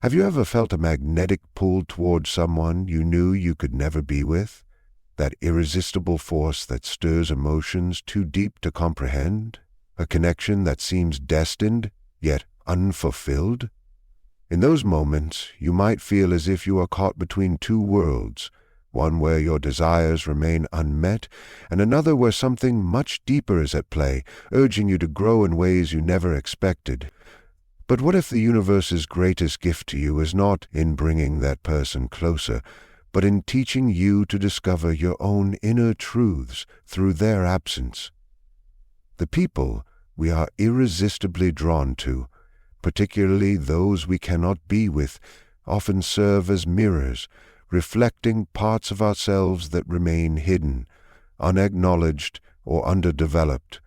Have you ever felt a magnetic pull toward someone you knew you could never be with? That irresistible force that stirs emotions too deep to comprehend? A connection that seems destined, yet unfulfilled? In those moments, you might feel as if you are caught between two worlds, one where your desires remain unmet, and another where something much deeper is at play, urging you to grow in ways you never expected. But what if the universe's greatest gift to you is not in bringing that person closer, but in teaching you to discover your own inner truths through their absence? The people we are irresistibly drawn to, particularly those we cannot be with, often serve as mirrors, reflecting parts of ourselves that remain hidden, unacknowledged, or underdeveloped.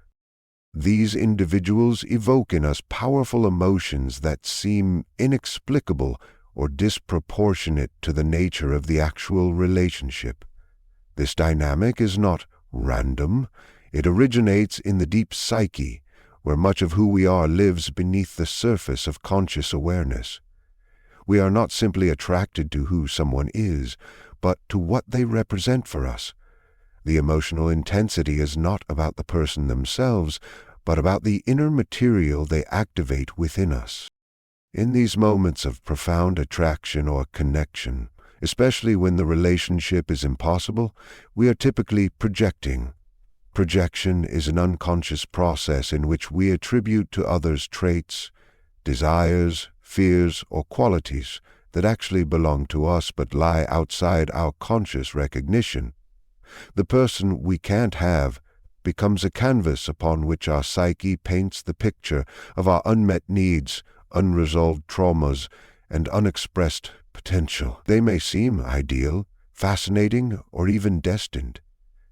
These individuals evoke in us powerful emotions that seem inexplicable or disproportionate to the nature of the actual relationship. This dynamic is not random. It originates in the deep psyche, where much of who we are lives beneath the surface of conscious awareness. We are not simply attracted to who someone is, but to what they represent for us. The emotional intensity is not about the person themselves, but about the inner material they activate within us. In these moments of profound attraction or connection, especially when the relationship is impossible, we are typically projecting. Projection is an unconscious process in which we attribute to others traits, desires, fears, or qualities that actually belong to us but lie outside our conscious recognition. The person we can't have becomes a canvas upon which our psyche paints the picture of our unmet needs, unresolved traumas, and unexpressed potential. They may seem ideal, fascinating, or even destined.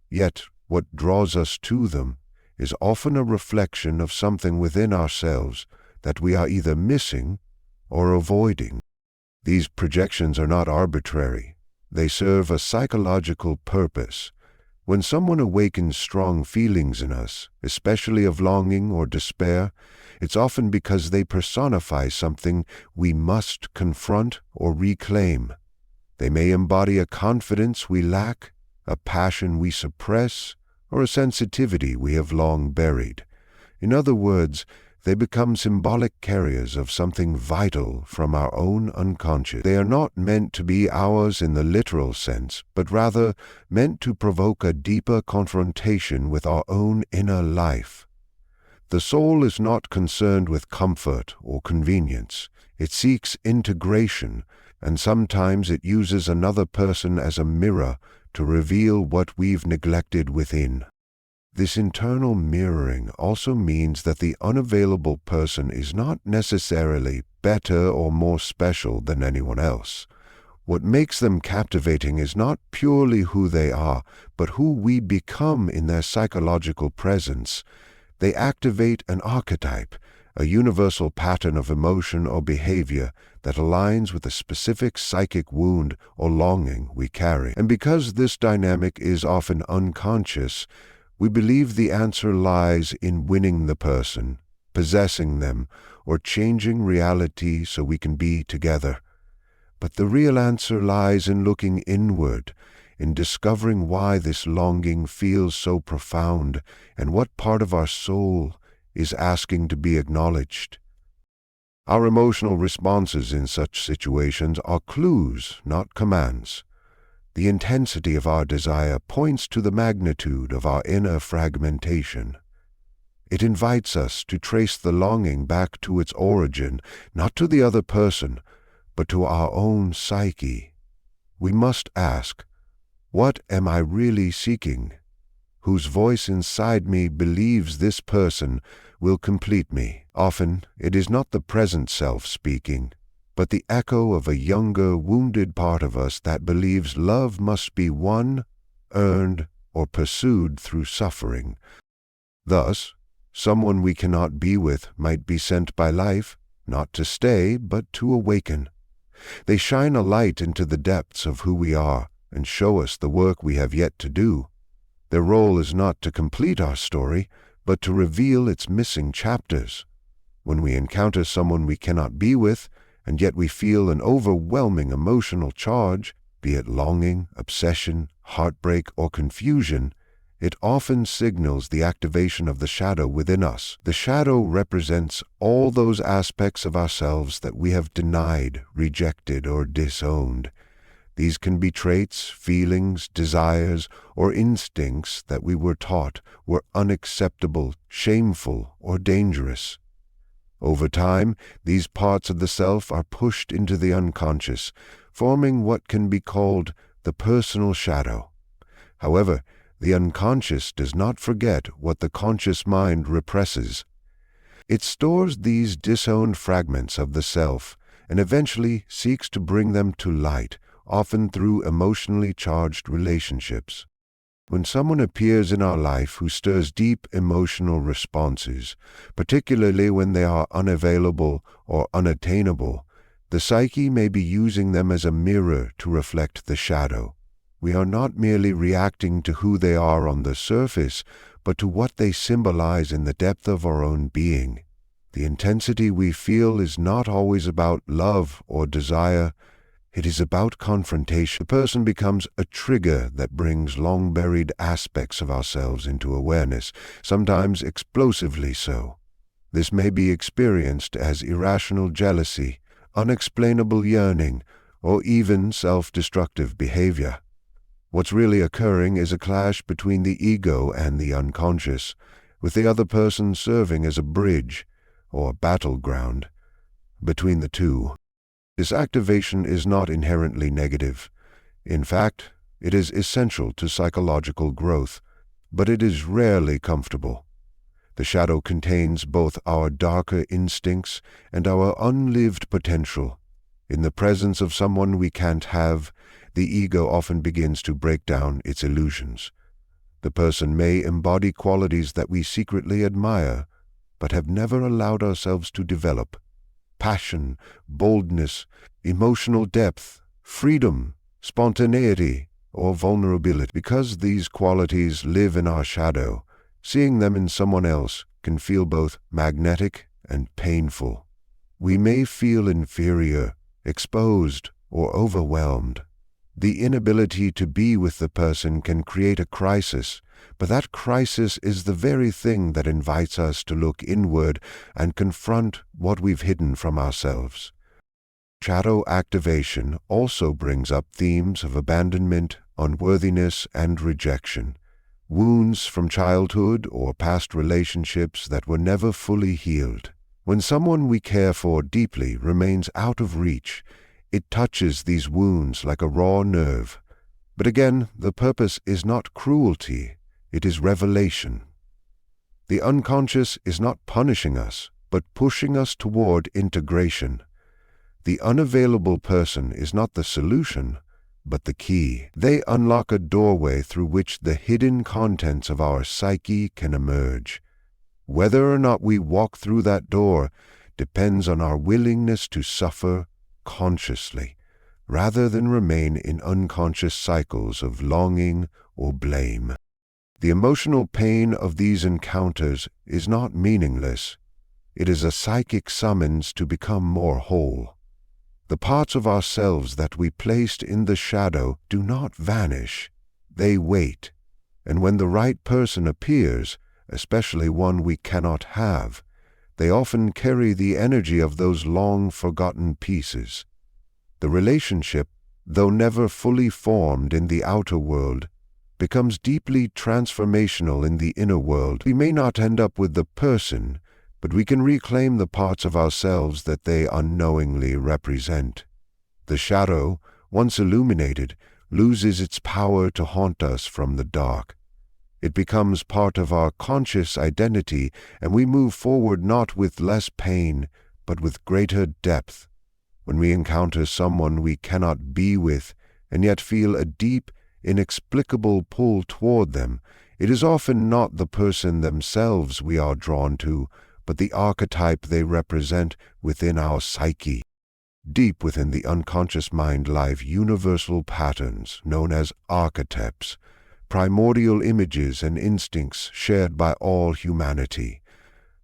Yet, what draws us to them is often a reflection of something within ourselves that we are either missing or avoiding. These projections are not arbitrary. They serve a psychological purpose. When someone awakens strong feelings in us, especially of longing or despair, it's often because they personify something we must confront or reclaim. They may embody a confidence we lack, a passion we suppress, or a sensitivity we have long buried. In other words, they become symbolic carriers of something vital from our own unconscious. They are not meant to be ours in the literal sense, but rather meant to provoke a deeper confrontation with our own inner life. The soul is not concerned with comfort or convenience. It seeks integration, and sometimes it uses another person as a mirror to reveal what we've neglected within. This internal mirroring also means that the unavailable person is not necessarily better or more special than anyone else. What makes them captivating is not purely who they are, but who we become in their psychological presence. They activate an archetype, a universal pattern of emotion or behavior that aligns with a specific psychic wound or longing we carry. And because this dynamic is often unconscious, we believe the answer lies in winning the person, possessing them, or changing reality so we can be together. But the real answer lies in looking inward, in discovering why this longing feels so profound and what part of our soul is asking to be acknowledged. Our emotional responses in such situations are clues, not commands. The intensity of our desire points to the magnitude of our inner fragmentation. It invites us to trace the longing back to its origin, not to the other person, but to our own psyche. We must ask, what am I really seeking? Whose voice inside me believes this person will complete me? Often, it is not the present self speaking, but the echo of a younger, wounded part of us that believes love must be won, earned, or pursued through suffering. Thus, someone we cannot be with might be sent by life, not to stay, but to awaken. They shine a light into the depths of who we are and show us the work we have yet to do. Their role is not to complete our story, but to reveal its missing chapters. When we encounter someone we cannot be with, and yet we feel an overwhelming emotional charge, be it longing, obsession, heartbreak, or confusion, it often signals the activation of the shadow within us. The shadow represents all those aspects of ourselves that we have denied, rejected, or disowned. These can be traits, feelings, desires, or instincts that we were taught were unacceptable, shameful, or dangerous. Over time, these parts of the self are pushed into the unconscious, forming what can be called the personal shadow. However, the unconscious does not forget what the conscious mind represses. It stores these disowned fragments of the self and eventually seeks to bring them to light, often through emotionally charged relationships. When someone appears in our life who stirs deep emotional responses, particularly when they are unavailable or unattainable, the psyche may be using them as a mirror to reflect the shadow. We are not merely reacting to who they are on the surface, but to what they symbolize in the depth of our own being. The intensity we feel is not always about love or desire. It is about confrontation. The person becomes a trigger that brings long-buried aspects of ourselves into awareness, sometimes explosively so. This may be experienced as irrational jealousy, unexplainable yearning, or even self-destructive behavior. What's really occurring is a clash between the ego and the unconscious, with the other person serving as a bridge, or battleground, between the two. This activation is not inherently negative. In fact, it is essential to psychological growth, but it is rarely comfortable. The shadow contains both our darker instincts and our unlived potential. In the presence of someone we can't have, the ego often begins to break down its illusions. The person may embody qualities that we secretly admire, but have never allowed ourselves to develop: passion, boldness, emotional depth, freedom, spontaneity, or vulnerability. Because these qualities live in our shadow, seeing them in someone else can feel both magnetic and painful. We may feel inferior, exposed, or overwhelmed. The inability to be with the person can create a crisis, but that crisis is the very thing that invites us to look inward and confront what we've hidden from ourselves. Shadow activation also brings up themes of abandonment, unworthiness, and rejection, wounds from childhood or past relationships that were never fully healed. When someone we care for deeply remains out of reach, it touches these wounds like a raw nerve. But again, the purpose is not cruelty, it is revelation. The unconscious is not punishing us, but pushing us toward integration. The unavailable person is not the solution, but the key. They unlock a doorway through which the hidden contents of our psyche can emerge. Whether or not we walk through that door depends on our willingness to suffer consciously, rather than remain in unconscious cycles of longing or blame. The emotional pain of these encounters is not meaningless. It is a psychic summons to become more whole. The parts of ourselves that we placed in the shadow do not vanish. They wait, and when the right person appears, especially one we cannot have, they often carry the energy of those long-forgotten pieces. The relationship, though never fully formed in the outer world, becomes deeply transformational in the inner world. We may not end up with the person, but we can reclaim the parts of ourselves that they unknowingly represent. The shadow, once illuminated, loses its power to haunt us from the dark. It becomes part of our conscious identity, and we move forward not with less pain, but with greater depth. When we encounter someone we cannot be with, and yet feel a deep, inexplicable pull toward them, it is often not the person themselves we are drawn to, but the archetype they represent within our psyche. Deep within the unconscious mind lie universal patterns known as archetypes, primordial images and instincts shared by all humanity.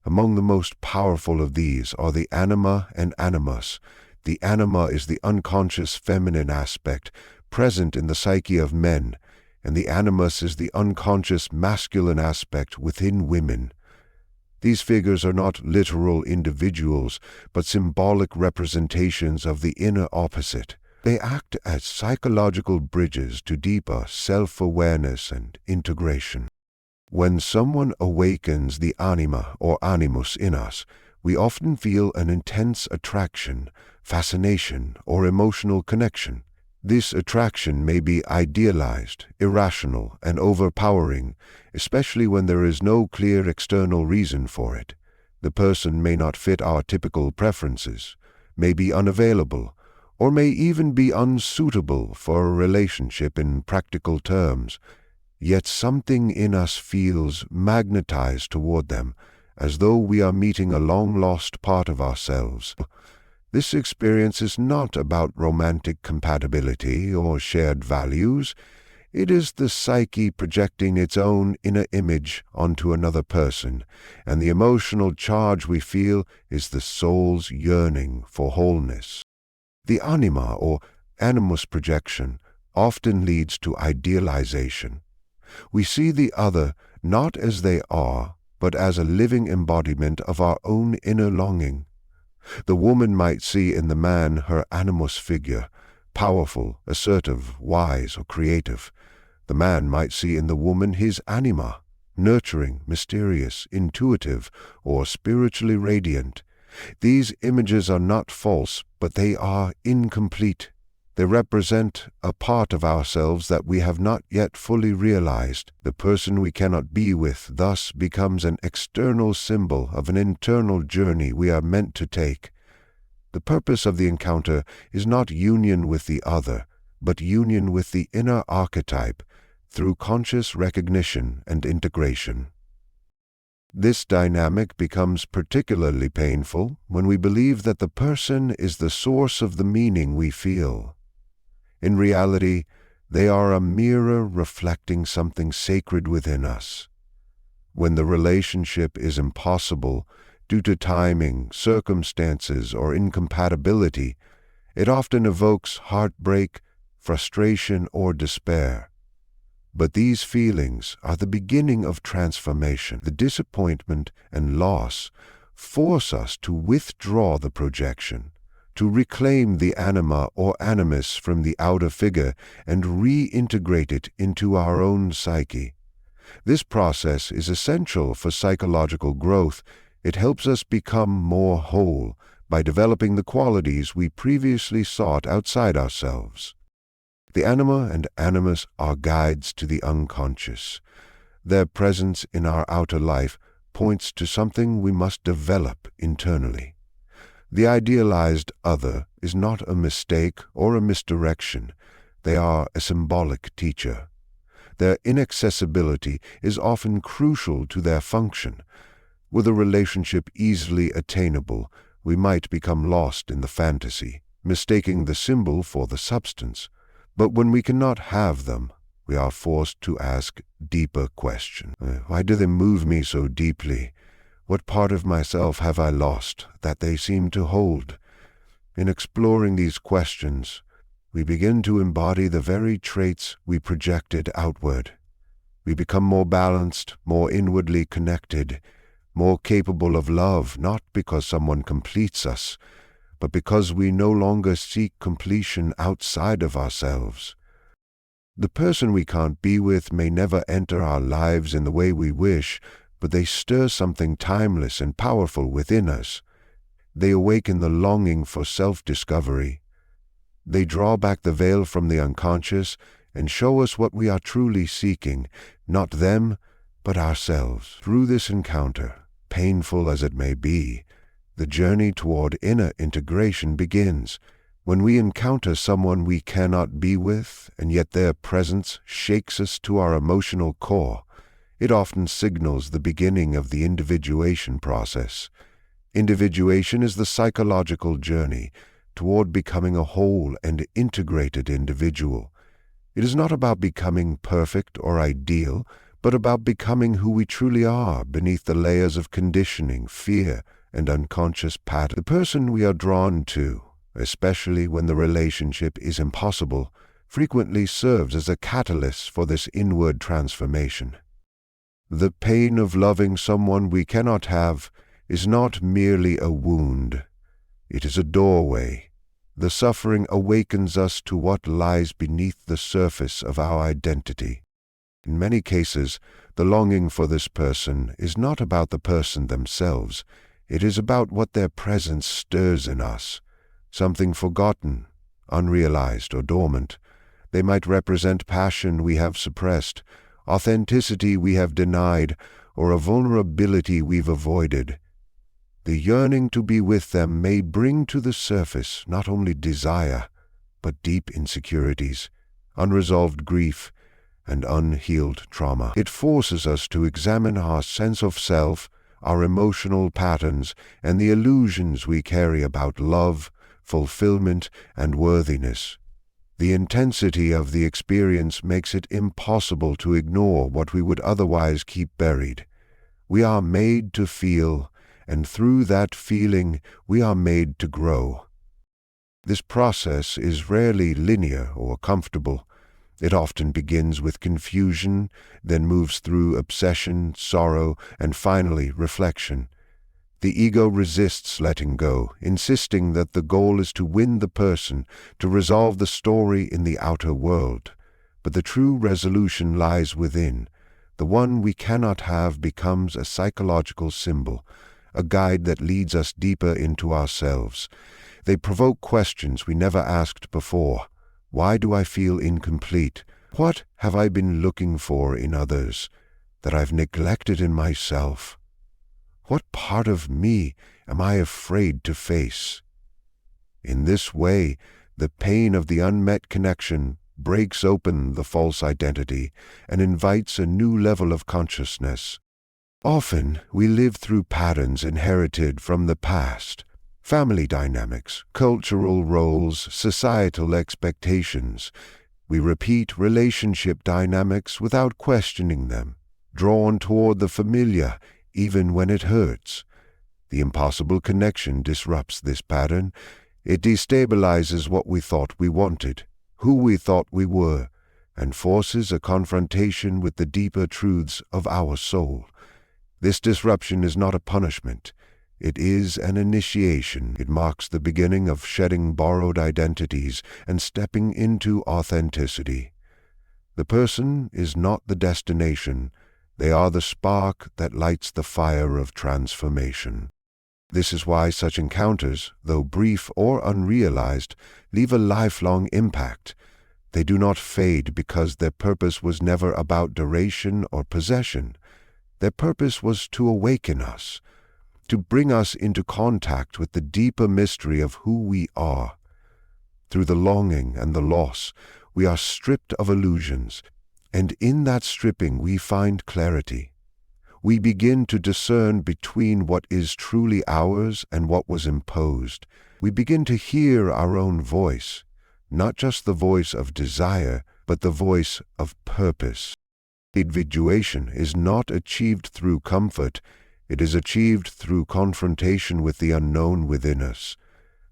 Among the most powerful of these are the anima and animus, The anima is the unconscious feminine aspect present in the psyche of men, and the animus is the unconscious masculine aspect within women. These figures are not literal individuals, but symbolic representations of the inner opposite. They act as psychological bridges to deeper self-awareness and integration. When someone awakens the anima or animus in us, we often feel an intense attraction, fascination, or emotional connection. This attraction may be idealized, irrational, and overpowering, especially when there is no clear external reason for it. The person may not fit our typical preferences, may be unavailable, or may even be unsuitable for a relationship in practical terms. Yet something in us feels magnetized toward them, as though we are meeting a long-lost part of ourselves. This experience is not about romantic compatibility or shared values. It is the psyche projecting its own inner image onto another person, and the emotional charge we feel is the soul's yearning for wholeness. The anima or animus projection often leads to idealization. We see the other not as they are, but as a living embodiment of our own inner longing. The woman might see in the man her animus figure, powerful, assertive, wise, or creative. The man might see in the woman his anima, nurturing, mysterious, intuitive, or spiritually radiant. These images are not false, but they are incomplete. They represent a part of ourselves that we have not yet fully realized. The person we cannot be with thus becomes an external symbol of an internal journey we are meant to take. The purpose of the encounter is not union with the other, but union with the inner archetype through conscious recognition and integration. This dynamic becomes particularly painful when we believe that the person is the source of the meaning we feel. In reality, they are a mirror reflecting something sacred within us. When the relationship is impossible due to timing, circumstances, or incompatibility, it often evokes heartbreak, frustration, or despair. But these feelings are the beginning of transformation. The disappointment and loss force us to withdraw the projection, to reclaim the anima or animus from the outer figure and reintegrate it into our own psyche. This process is essential for psychological growth. It helps us become more whole by developing the qualities we previously sought outside ourselves. The anima and animus are guides to the unconscious. Their presence in our outer life points to something we must develop internally. The idealized other is not a mistake or a misdirection. They are a symbolic teacher. Their inaccessibility is often crucial to their function. With a relationship easily attainable, we might become lost in the fantasy, mistaking the symbol for the substance. But when we cannot have them, we are forced to ask deeper questions. Why do they move me so deeply? What part of myself have I lost that they seem to hold? In exploring these questions, we begin to embody the very traits we projected outward. We become more balanced, more inwardly connected, more capable of love, not because someone completes us, but because we no longer seek completion outside of ourselves. The person we can't be with may never enter our lives in the way we wish, but they stir something timeless and powerful within us. They awaken the longing for self-discovery. They draw back the veil from the unconscious and show us what we are truly seeking, not them, but ourselves. Through this encounter, painful as it may be, the journey toward inner integration begins. When we encounter someone we cannot be with, and yet their presence shakes us to our emotional core, it often signals the beginning of the individuation process. Individuation is the psychological journey toward becoming a whole and integrated individual. It is not about becoming perfect or ideal, but about becoming who we truly are beneath the layers of conditioning, fear, and unconscious patterns. The person we are drawn to, especially when the relationship is impossible, frequently serves as a catalyst for this inward transformation. The pain of loving someone we cannot have is not merely a wound. It is a doorway. The suffering awakens us to what lies beneath the surface of our identity. In many cases, the longing for this person is not about the person themselves. It is about what their presence stirs in us, something forgotten, unrealized, or dormant. They might represent passion we have suppressed, authenticity we have denied, or a vulnerability we've avoided. The yearning to be with them may bring to the surface not only desire, but deep insecurities, unresolved grief, and unhealed trauma. It forces us to examine our sense of self, our emotional patterns, and the illusions we carry about love, fulfillment, and worthiness. The intensity of the experience makes it impossible to ignore what we would otherwise keep buried. We are made to feel, and through that feeling we are made to grow. This process is rarely linear or comfortable. It often begins with confusion, then moves through obsession, sorrow, and finally reflection. The ego resists letting go, insisting that the goal is to win the person, to resolve the story in the outer world. But the true resolution lies within. The one we cannot have becomes a psychological symbol, a guide that leads us deeper into ourselves. They provoke questions we never asked before. Why do I feel incomplete? What have I been looking for in others that I've neglected in myself? What part of me am I afraid to face? In this way, the pain of the unmet connection breaks open the false identity and invites a new level of consciousness. Often, we live through patterns inherited from the past, family dynamics, cultural roles, societal expectations. We repeat relationship dynamics without questioning them, drawn toward the familiar even when it hurts. The impossible connection disrupts this pattern. It destabilizes what we thought we wanted, who we thought we were, and forces a confrontation with the deeper truths of our soul. This disruption is not a punishment. It is an initiation. It marks the beginning of shedding borrowed identities and stepping into authenticity. The person is not the destination. They are the spark that lights the fire of transformation. This is why such encounters, though brief or unrealized, leave a lifelong impact. They do not fade because their purpose was never about duration or possession. Their purpose was to awaken us, to bring us into contact with the deeper mystery of who we are. Through the longing and the loss, we are stripped of illusions, and in that stripping we find clarity. We begin to discern between what is truly ours and what was imposed. We begin to hear our own voice, not just the voice of desire, but the voice of purpose. Individuation is not achieved through comfort. It is achieved through confrontation with the unknown within us.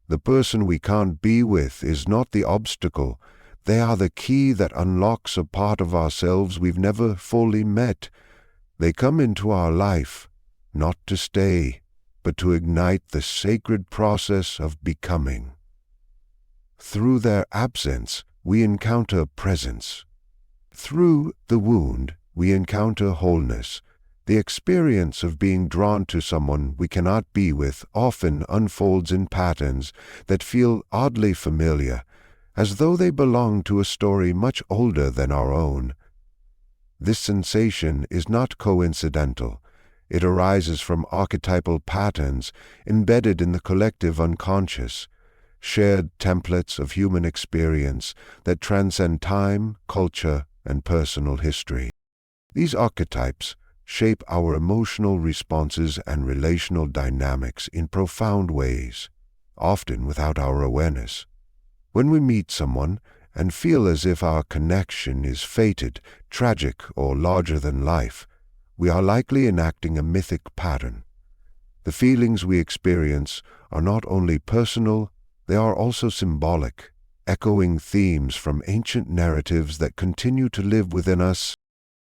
The person we can't be with is not the obstacle. They are the key that unlocks a part of ourselves we've never fully met. They come into our life, not to stay, but to ignite the sacred process of becoming. Through their absence, we encounter presence. Through the wound, we encounter wholeness. The experience of being drawn to someone we cannot be with often unfolds in patterns that feel oddly familiar, as though they belong to a story much older than our own. This sensation is not coincidental. It arises from archetypal patterns embedded in the collective unconscious, shared templates of human experience that transcend time, culture, and personal history. These archetypes shape our emotional responses and relational dynamics in profound ways, often without our awareness. When we meet someone and feel as if our connection is fated, tragic, or larger than life, we are likely enacting a mythic pattern. The feelings we experience are not only personal, they are also symbolic, echoing themes from ancient narratives that continue to live within us.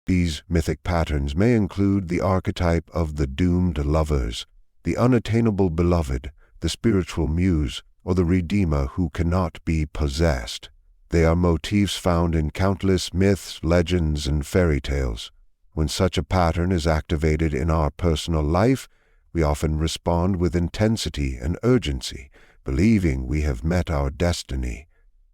These mythic patterns may include the archetype of the doomed lovers, the unattainable beloved, the spiritual muse, or the redeemer who cannot be possessed. They are motifs found in countless myths, legends, and fairy tales. When such a pattern is activated in our personal life, we often respond with intensity and urgency, believing we have met our destiny.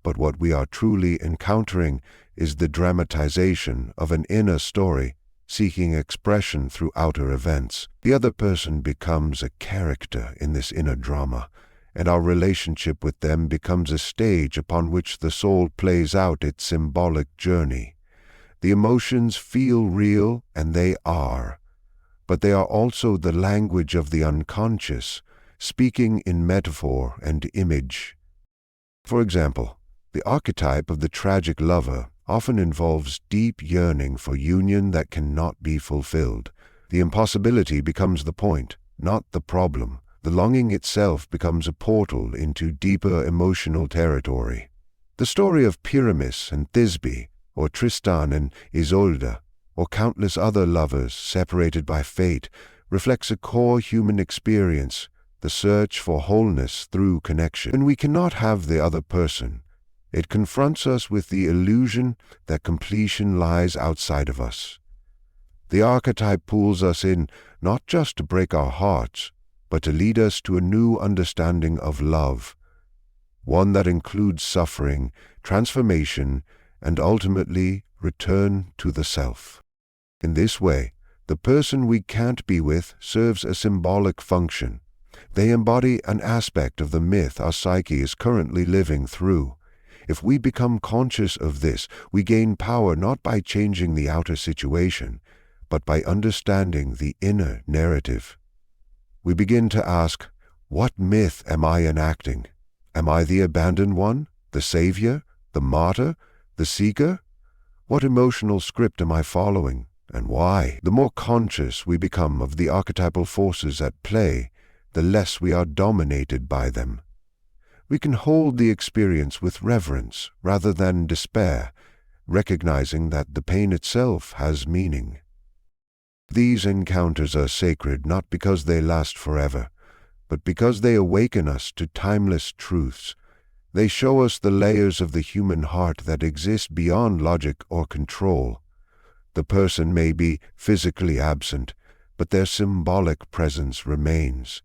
But what we are truly encountering is the dramatization of an inner story, seeking expression through outer events. The other person becomes a character in this inner drama, and our relationship with them becomes a stage upon which the soul plays out its symbolic journey. The emotions feel real, and they are, but they are also the language of the unconscious, speaking in metaphor and image. For example, the archetype of the tragic lover often involves deep yearning for union that cannot be fulfilled. The impossibility becomes the point, not the problem. The longing itself becomes a portal into deeper emotional territory. The story of Pyramus and Thisbe, or Tristan and Isolde, or countless other lovers separated by fate, reflects a core human experience, the search for wholeness through connection. When we cannot have the other person, it confronts us with the illusion that completion lies outside of us. The archetype pulls us in not just to break our hearts, but to lead us to a new understanding of love, one that includes suffering, transformation, and ultimately return to the self. In this way, the person we can't be with serves a symbolic function. They embody an aspect of the myth our psyche is currently living through. If we become conscious of this, we gain power not by changing the outer situation, but by understanding the inner narrative. We begin to ask, what myth am I enacting? Am I the abandoned one, the savior, the martyr, the seeker? What emotional script am I following, and why? The more conscious we become of the archetypal forces at play, the less we are dominated by them. We can hold the experience with reverence rather than despair, recognizing that the pain itself has meaning. These encounters are sacred not because they last forever, but because they awaken us to timeless truths. They show us the layers of the human heart that exist beyond logic or control. The person may be physically absent, but their symbolic presence remains.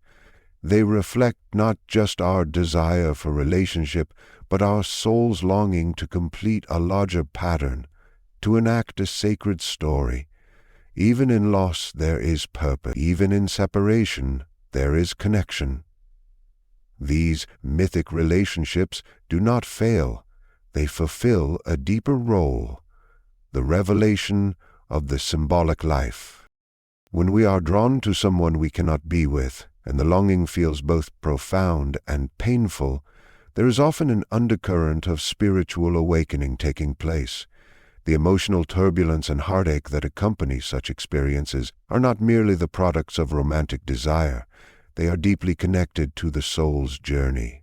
They reflect not just our desire for relationship, but our soul's longing to complete a larger pattern, to enact a sacred story. Even in loss there is purpose. Even in separation there is connection. These mythic relationships do not fail. They fulfill a deeper role, the revelation of the symbolic life. When we are drawn to someone we cannot be with, and the longing feels both profound and painful, there is often an undercurrent of spiritual awakening taking place. The emotional turbulence and heartache that accompany such experiences are not merely the products of romantic desire. They are deeply connected to the soul's journey.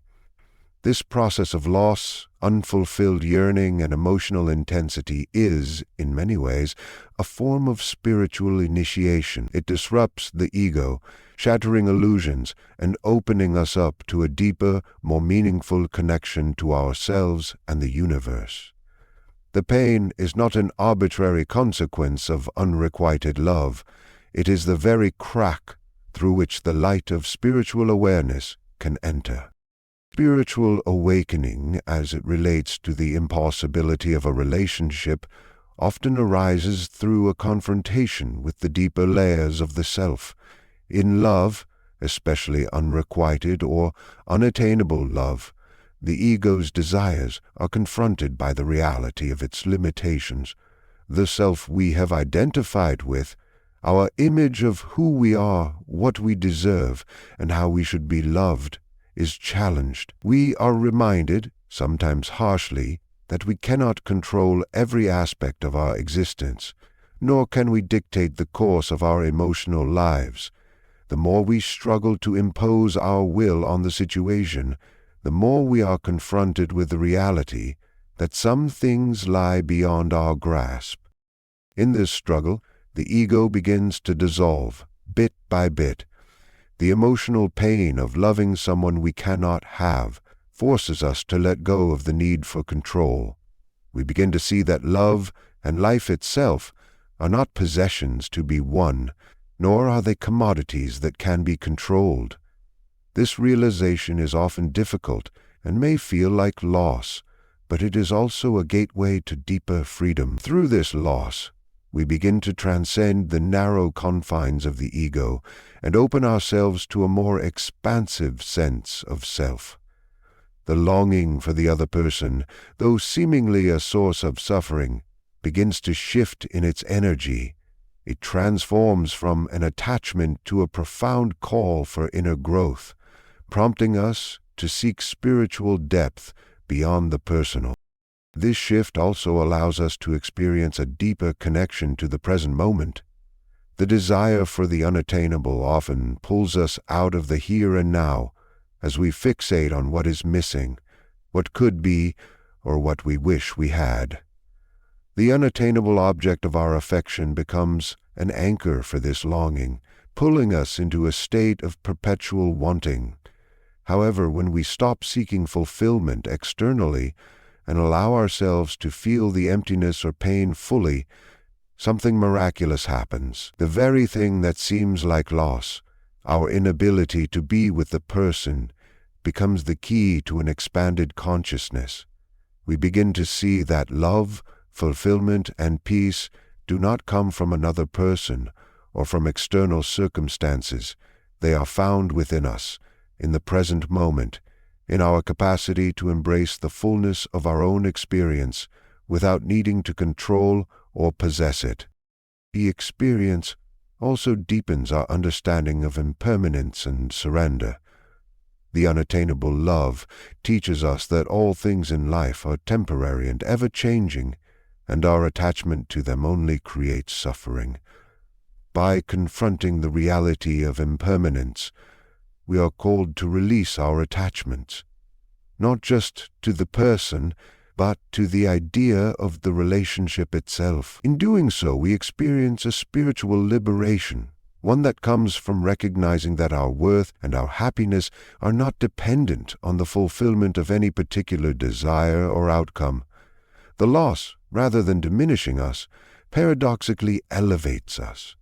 This process of loss, unfulfilled yearning, and emotional intensity is, in many ways, a form of spiritual initiation. It disrupts the ego, shattering illusions and opening us up to a deeper, more meaningful connection to ourselves and the universe. The pain is not an arbitrary consequence of unrequited love. It is the very crack through which the light of spiritual awareness can enter. Spiritual awakening, as it relates to the impossibility of a relationship, often arises through a confrontation with the deeper layers of the self. In love, especially unrequited or unattainable love, the ego's desires are confronted by the reality of its limitations. The self we have identified with, our image of who we are, what we deserve, and how we should be loved, is challenged. We are reminded, sometimes harshly, that we cannot control every aspect of our existence, nor can we dictate the course of our emotional lives. The more we struggle to impose our will on the situation, the more we are confronted with the reality that some things lie beyond our grasp. In this struggle, the ego begins to dissolve, bit by bit. The emotional pain of loving someone we cannot have forces us to let go of the need for control. We begin to see that love and life itself are not possessions to be won, nor are they commodities that can be controlled. This realization is often difficult and may feel like loss, but it is also a gateway to deeper freedom. Through this loss, we begin to transcend the narrow confines of the ego and open ourselves to a more expansive sense of self. The longing for the other person, though seemingly a source of suffering, begins to shift in its energy. It transforms from an attachment to a profound call for inner growth, prompting us to seek spiritual depth beyond the personal. This shift also allows us to experience a deeper connection to the present moment. The desire for the unattainable often pulls us out of the here and now as we fixate on what is missing, what could be, or what we wish we had. The unattainable object of our affection becomes an anchor for this longing, pulling us into a state of perpetual wanting. However, when we stop seeking fulfillment externally and allow ourselves to feel the emptiness or pain fully, something miraculous happens. The very thing that seems like loss, our inability to be with the person, becomes the key to an expanded consciousness. We begin to see that love, fulfillment, and peace do not come from another person or from external circumstances. They are found within us, in the present moment, in our capacity to embrace the fullness of our own experience without needing to control or possess it. The experience also deepens our understanding of impermanence and surrender. The unattainable love teaches us that all things in life are temporary and ever-changing, and our attachment to them only creates suffering. By confronting the reality of impermanence, we are called to release our attachments, not just to the person, but to the idea of the relationship itself. In doing so, we experience a spiritual liberation, one that comes from recognizing that our worth and our happiness are not dependent on the fulfillment of any particular desire or outcome. The loss, rather than diminishing us, paradoxically elevates us.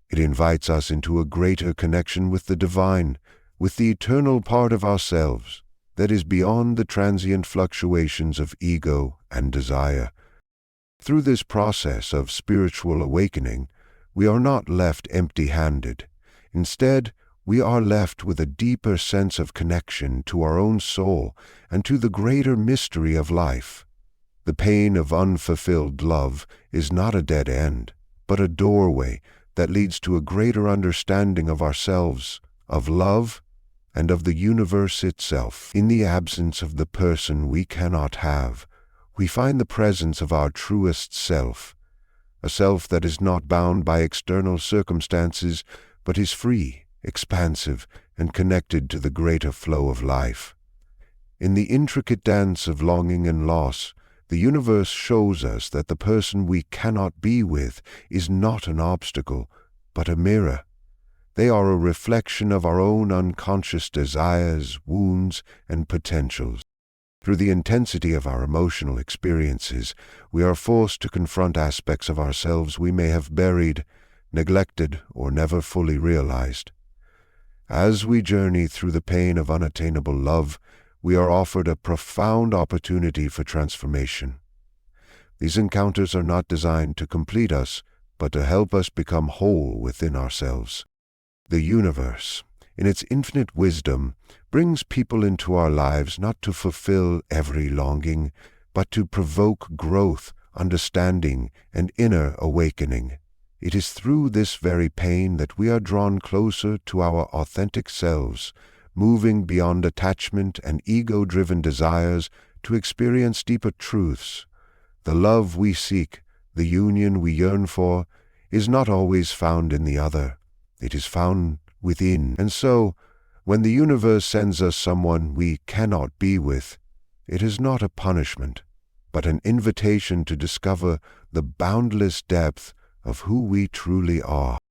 It invites us into a greater connection with the divine, with the eternal part of ourselves that is beyond the transient fluctuations of ego and desire. Through this process of spiritual awakening, we are not left empty-handed. Instead, we are left with a deeper sense of connection to our own soul and to the greater mystery of life. The pain of unfulfilled love is not a dead end, but a doorway that leads to a greater understanding of ourselves, of love, and of the universe itself. In the absence of the person we cannot have, we find the presence of our truest self, a self that is not bound by external circumstances, but is free, expansive, and connected to the greater flow of life. In the intricate dance of longing and loss, the universe shows us that the person we cannot be with is not an obstacle, but a mirror. They are a reflection of our own unconscious desires, wounds, and potentials. Through the intensity of our emotional experiences, we are forced to confront aspects of ourselves we may have buried, neglected, or never fully realized. As we journey through the pain of unattainable love, we are offered a profound opportunity for transformation. These encounters are not designed to complete us, but to help us become whole within ourselves. The universe, in its infinite wisdom, brings people into our lives not to fulfill every longing, but to provoke growth, understanding, and inner awakening. It is through this very pain that we are drawn closer to our authentic selves, moving beyond attachment and ego-driven desires to experience deeper truths. The love we seek, the union we yearn for, is not always found in the other. It is found within. And so, When the universe sends us someone we cannot be with, it is not a punishment, but an invitation to discover the boundless depth of who we truly are.